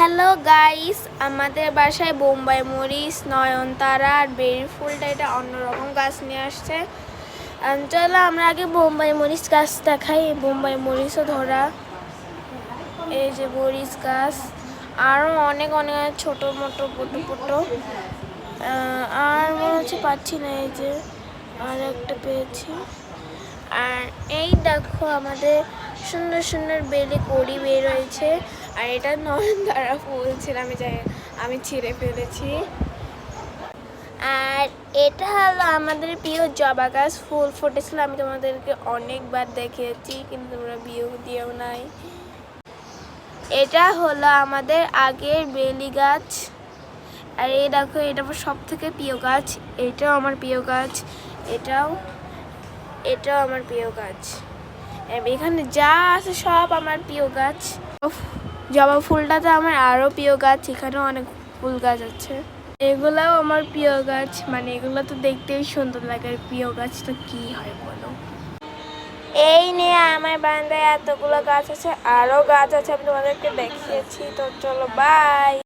Hello guys, আমাদের বাসায় বোম্বাই মরিচ, নয়নতারা আর বেরি ফুলটা এটা অন্যরকম গাছ নিয়ে আসছে। চলো আমরা আগে বোম্বাই মরিচ গাছ দেখাই। বোম্বাই মরিচও ধরা, এই যে মরিচ গাছ, আরও অনেক অনেক ছোট মোটো পোটো পোটো। আর মনে হচ্ছে পাচ্ছি না, এই যে আর একটা পেয়েছি। আর এই দেখো আমাদের সুন্দর সুন্দর বেলে কড়ি বের হয়েছে। আর এটা নয়নতারা ফুল ছিল, আমি ছিঁড়ে ফেলেছি। আর এটা হলো আমাদের প্রিয় জবা গাছ, ফুল ফুটেছিল, আমি তোমাদেরকে অনেকবার দেখিয়েছি কিন্তু তোমরা বিয়েও দিয়েও নাই। এটা হলো আমাদের আগের বেলি গাছ। আর এই দেখো, এটা আমার সব থেকে প্রিয় গাছ, এটাও আমার প্রিয় গাছ, এটাও আমার প্রিয় গাছ। এখানে যা আছে সব আমার প্রিয় গাছ। জবা ফুলটা তো আমার আরও প্রিয় গাছ, এখানেও অনেক ফুল গাছ আছে। এগুলাও আমার প্রিয় গাছ, মানে এগুলো তো দেখতেই সুন্দর লাগে। আর প্রিয় গাছ তো কি হয় বলো। এই নিয়ে আমার বারান্দায় এতগুলো গাছ আছে, আরও গাছ আছে, আমি তোমাদেরকে দেখিয়েছি। তো চলো বাই।